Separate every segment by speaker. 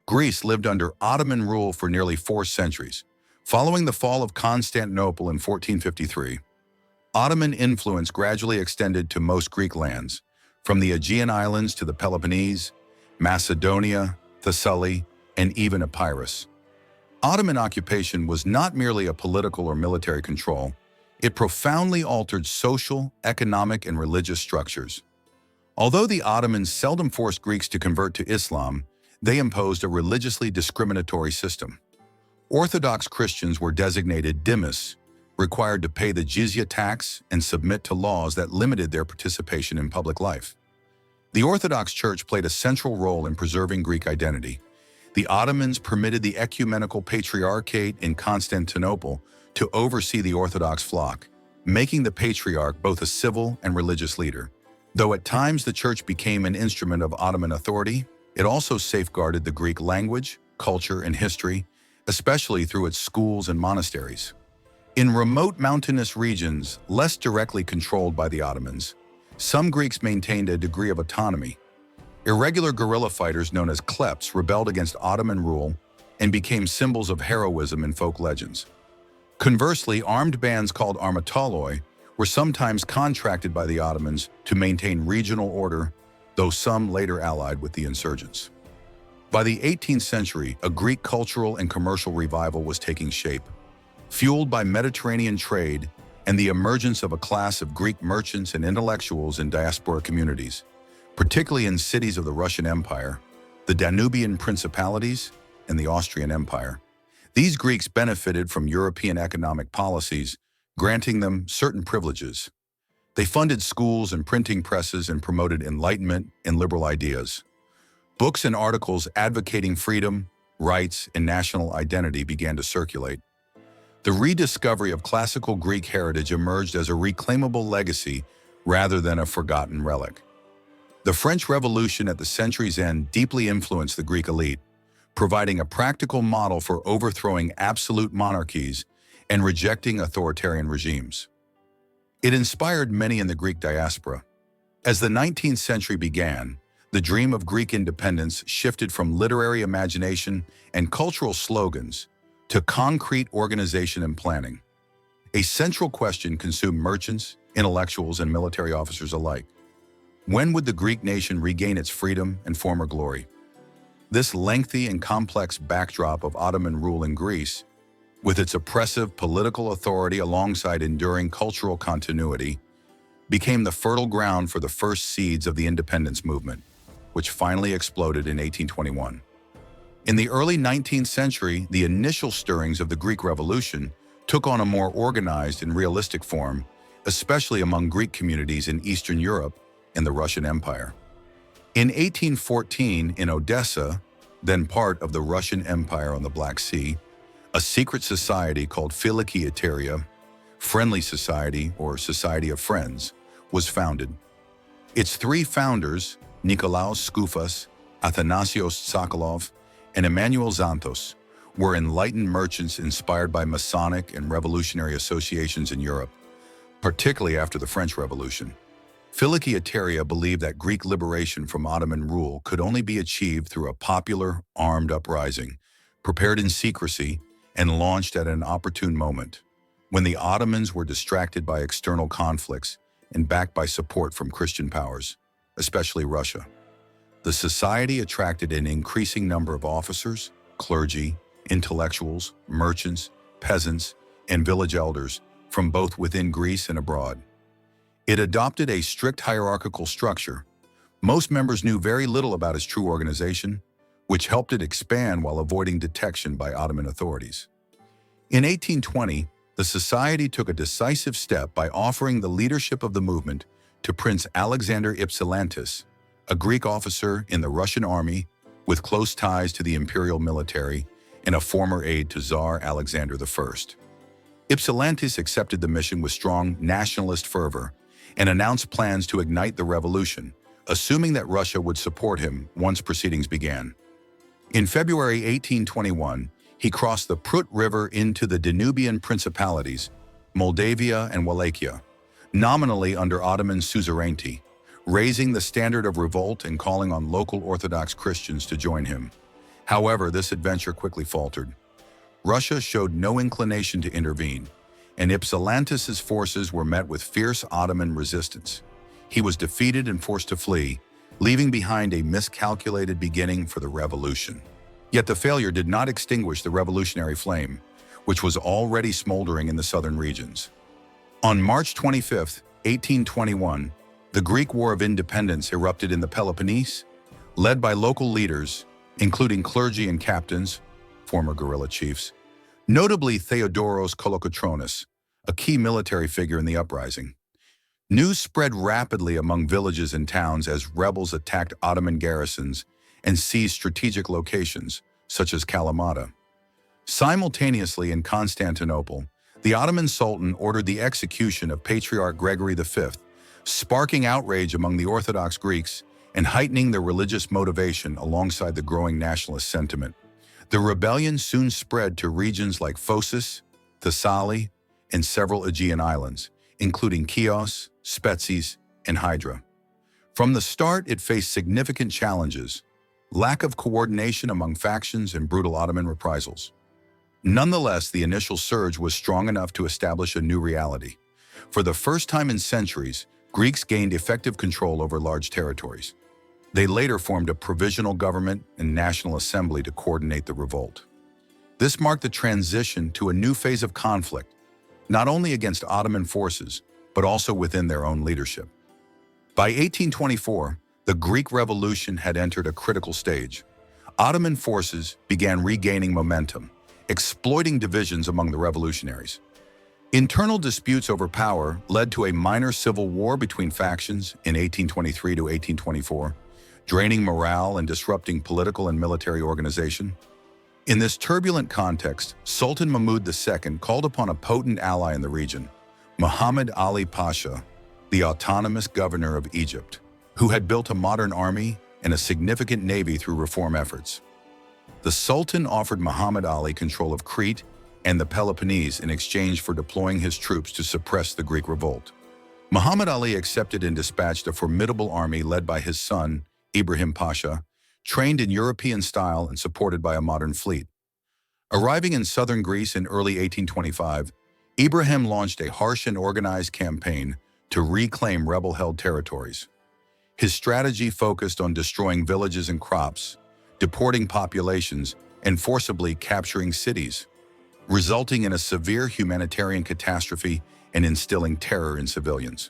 Speaker 1: Greece lived under Ottoman rule for nearly 4 centuries. Following the fall of Constantinople in 1453, Ottoman influence gradually extended to most Greek lands, from the Aegean Islands to the Peloponnese, Macedonia, Thessaly, and even Epirus. Ottoman occupation was not merely a political or military control, it profoundly altered social, economic, and religious structures. Although the Ottomans seldom forced Greeks to convert to Islam, they imposed a religiously discriminatory system. Orthodox Christians were designated dhimmis, required to pay the jizya tax and submit to laws that limited their participation in public life. The Orthodox Church played a central role in preserving Greek identity. The Ottomans permitted the ecumenical patriarchate in Constantinople to oversee the Orthodox flock, making the patriarch both a civil and religious leader. Though at times the Church became an instrument of Ottoman authority, it also safeguarded the Greek language, culture, and history, especially through its schools and monasteries. In remote mountainous regions, less directly controlled by the Ottomans, some Greeks maintained a degree of autonomy. Irregular guerrilla fighters known as klepts rebelled against Ottoman rule and became symbols of heroism in folk legends. Conversely, armed bands called armatoloi were sometimes contracted by the Ottomans to maintain regional order, though some later allied with the insurgents. By the 18th century, a Greek cultural and commercial revival was taking shape, fueled by Mediterranean trade and the emergence of a class of Greek merchants and intellectuals in diaspora communities, particularly in cities of the Russian Empire, the Danubian principalities, and the Austrian Empire. These Greeks benefited from European economic policies, granting them certain privileges. They funded schools and printing presses and promoted enlightenment and liberal ideas. Books and articles advocating freedom, rights, and national identity began to circulate. The rediscovery of classical Greek heritage emerged as a reclaimable legacy rather than a forgotten relic. The French Revolution at the century's end deeply influenced the Greek elite, providing a practical model for overthrowing absolute monarchies and rejecting authoritarian regimes. It inspired many in the Greek diaspora. As the 19th century began, the dream of Greek independence shifted from literary imagination and cultural slogans to concrete organization and planning. A central question consumed merchants, intellectuals, and military officers alike. When would the Greek nation regain its freedom and former glory? This lengthy and complex backdrop of Ottoman rule in Greece, with its oppressive political authority alongside enduring cultural continuity, became the fertile ground for the first seeds of the independence movement, which finally exploded in 1821. In the early 19th century, the initial stirrings of the Greek Revolution took on a more organized and realistic form, especially among Greek communities in Eastern Europe and the Russian Empire. In 1814, in Odessa, then part of the Russian Empire on the Black Sea, a secret society called Philokiateria, Friendly Society or Society of Friends, was founded. Its three founders, Nikolaos Skoufas, Athanasios Sokolov, and Emmanuel Xanthos, were enlightened merchants inspired by Masonic and revolutionary associations in Europe, particularly after the French Revolution. Philokiateria believed that Greek liberation from Ottoman rule could only be achieved through a popular, armed uprising, prepared in secrecy and launched at an opportune moment, when the Ottomans were distracted by external conflicts and backed by support from Christian powers, especially Russia. The society attracted an increasing number of officers, clergy, intellectuals, merchants, peasants, and village elders from both within Greece and abroad. It adopted a strict hierarchical structure. Most members knew very little about its true organization, which helped it expand while avoiding detection by Ottoman authorities. In 1820, the society took a decisive step by offering the leadership of the movement to Prince Alexander Ypsilantis, a Greek officer in the Russian army with close ties to the imperial military and a former aide to Tsar Alexander I. Ypsilantis accepted the mission with strong nationalist fervor and announced plans to ignite the revolution, assuming that Russia would support him once proceedings began. In February 1821, he crossed the Prut River into the Danubian principalities, Moldavia and Wallachia, nominally under Ottoman suzerainty, raising the standard of revolt and calling on local Orthodox Christians to join him. However, this adventure quickly faltered. Russia showed no inclination to intervene, and Ypsilantis' forces were met with fierce Ottoman resistance. He was defeated and forced to flee, leaving behind a miscalculated beginning for the revolution. Yet the failure did not extinguish the revolutionary flame, which was already smoldering in the southern regions. On March 25, 1821, the Greek War of Independence erupted in the Peloponnese, led by local leaders, including clergy and captains, former guerrilla chiefs, notably Theodoros Kolokotronis, a key military figure in the uprising. News spread rapidly among villages and towns as rebels attacked Ottoman garrisons and seized strategic locations, such as Kalamata. Simultaneously in Constantinople, the Ottoman Sultan ordered the execution of Patriarch Gregory V, sparking outrage among the Orthodox Greeks and heightening their religious motivation alongside the growing nationalist sentiment. The rebellion soon spread to regions like Phocis, Thessaly, and several Aegean islands, including Chios, Spetses, and Hydra. From the start, it faced significant challenges: lack of coordination among factions and brutal Ottoman reprisals. Nonetheless, the initial surge was strong enough to establish a new reality. For the first time in centuries, Greeks gained effective control over large territories. They later formed a provisional government and national assembly to coordinate the revolt. This marked the transition to a new phase of conflict, not only against Ottoman forces, but also within their own leadership. By 1824, the Greek Revolution had entered a critical stage. Ottoman forces began regaining momentum, exploiting divisions among the revolutionaries. Internal disputes over power led to a minor civil war between factions in 1823 to 1824, draining morale and disrupting political and military organization. In this turbulent context, Sultan Mahmud II called upon a potent ally in the region, Muhammad Ali Pasha, the autonomous governor of Egypt, who had built a modern army and a significant navy through reform efforts. The Sultan offered Muhammad Ali control of Crete and the Peloponnese in exchange for deploying his troops to suppress the Greek revolt. Muhammad Ali accepted and dispatched a formidable army led by his son, Ibrahim Pasha, trained in European style and supported by a modern fleet. Arriving in southern Greece in early 1825, Ibrahim launched a harsh and organized campaign to reclaim rebel-held territories. His strategy focused on destroying villages and crops, deporting populations, and forcibly capturing cities, resulting in a severe humanitarian catastrophe and instilling terror in civilians.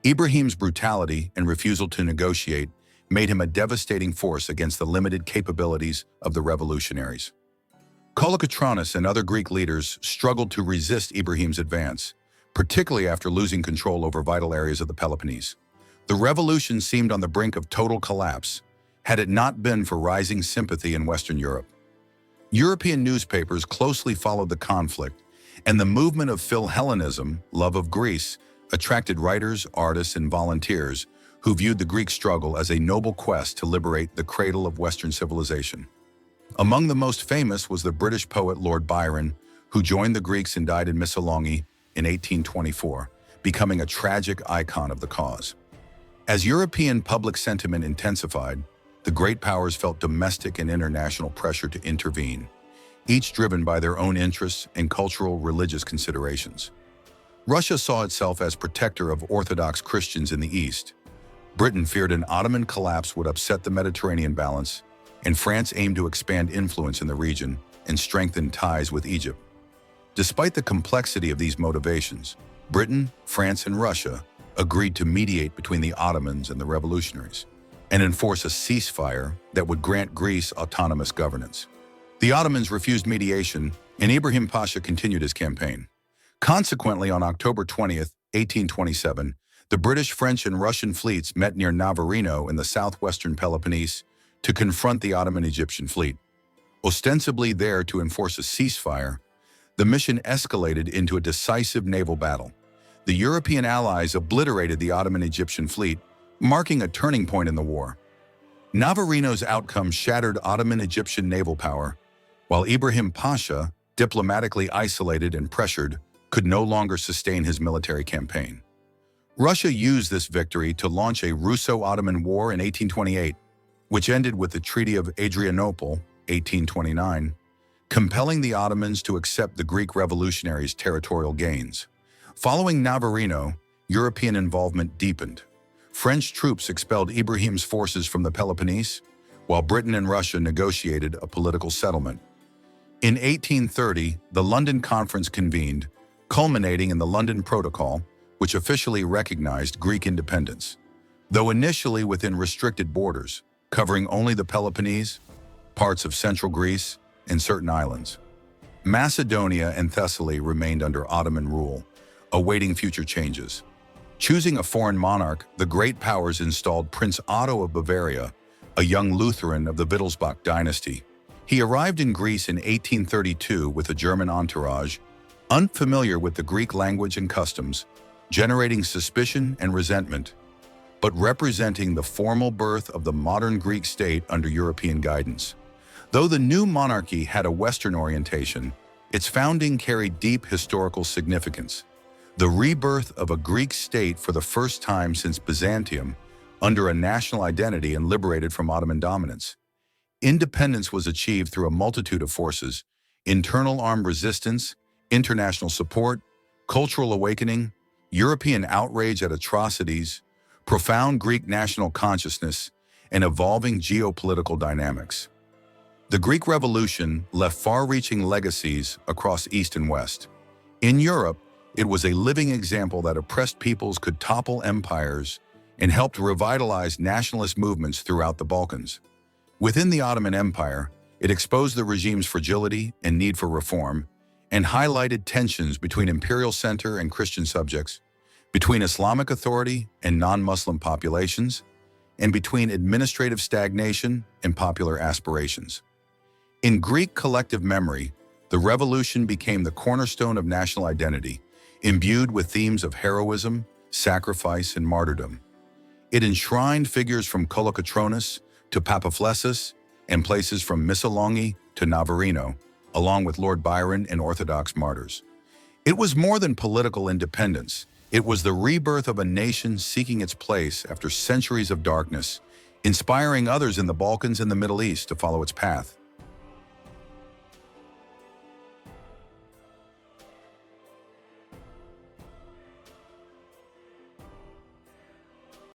Speaker 1: Ibrahim's brutality and refusal to negotiate made him a devastating force against the limited capabilities of the revolutionaries. Kolokotronis and other Greek leaders struggled to resist Ibrahim's advance, particularly after losing control over vital areas of the Peloponnese. The revolution seemed on the brink of total collapse, had it not been for rising sympathy in Western Europe. European newspapers closely followed the conflict, and the movement of Philhellenism, love of Greece, attracted writers, artists, and volunteers who viewed the Greek struggle as a noble quest to liberate the cradle of Western civilization. Among the most famous was the British poet Lord Byron, who joined the Greeks and died in Missolonghi in 1824, becoming a tragic icon of the cause. As European public sentiment intensified, the great powers felt domestic and international pressure to intervene, each driven by their own interests and cultural religious considerations. Russia saw itself as protector of Orthodox Christians in the East. Britain feared an Ottoman collapse would upset the Mediterranean balance, and France aimed to expand influence in the region and strengthen ties with Egypt. Despite the complexity of these motivations, Britain, France, and Russia agreed to mediate between the Ottomans and the revolutionaries and enforce a ceasefire that would grant Greece autonomous governance. The Ottomans refused mediation, and Ibrahim Pasha continued his campaign. Consequently, on October 20th, 1827, the British, French, and Russian fleets met near Navarino in the southwestern Peloponnese to confront the Ottoman Egyptian fleet. Ostensibly there to enforce a ceasefire, the mission escalated into a decisive naval battle. The European allies obliterated the Ottoman Egyptian fleet, marking a turning point in the war. Navarino's outcome shattered Ottoman Egyptian naval power, while Ibrahim Pasha, diplomatically isolated and pressured, could no longer sustain his military campaign. Russia used this victory to launch a Russo-Ottoman War in 1828, which ended with the Treaty of Adrianople 1829, compelling the Ottomans to accept the Greek revolutionaries' territorial gains. Following Navarino, European involvement deepened. French troops expelled Ibrahim's forces from the Peloponnese, while Britain and Russia negotiated a political settlement. In 1830, the London Conference convened, culminating in the London Protocol, which officially recognized Greek independence, though initially within restricted borders, covering only the Peloponnese, parts of central Greece, and certain islands. Macedonia and Thessaly remained under Ottoman rule, awaiting future changes. Choosing a foreign monarch, the great powers installed Prince Otto of Bavaria, a young Lutheran of the Wittelsbach dynasty. He arrived in Greece in 1832 with a German entourage, unfamiliar with the Greek language and customs, generating suspicion and resentment, but representing the formal birth of the modern Greek state under European guidance. Though the new monarchy had a Western orientation, its founding carried deep historical significance. The rebirth of a Greek state for the first time since Byzantium, under a national identity and liberated from Ottoman dominance. Independence was achieved through a multitude of forces: internal armed resistance, international support, cultural awakening, European outrage at atrocities, profound Greek national consciousness, and evolving geopolitical dynamics. The Greek Revolution left far-reaching legacies across East and West. In Europe, it was a living example that oppressed peoples could topple empires and helped revitalize nationalist movements throughout the Balkans. Within the Ottoman Empire, it exposed the regime's fragility and need for reform, and highlighted tensions between imperial center and Christian subjects, between Islamic authority and non-Muslim populations, and between administrative stagnation and popular aspirations. In Greek collective memory, the revolution became the cornerstone of national identity, imbued with themes of heroism, sacrifice, and martyrdom. It enshrined figures from Kolokotronis to Papaflessis and places from Missolonghi to Navarino, along with Lord Byron and Orthodox martyrs. It was more than political independence. It was the rebirth of a nation seeking its place after centuries of darkness, inspiring others in the Balkans and the Middle East to follow its path.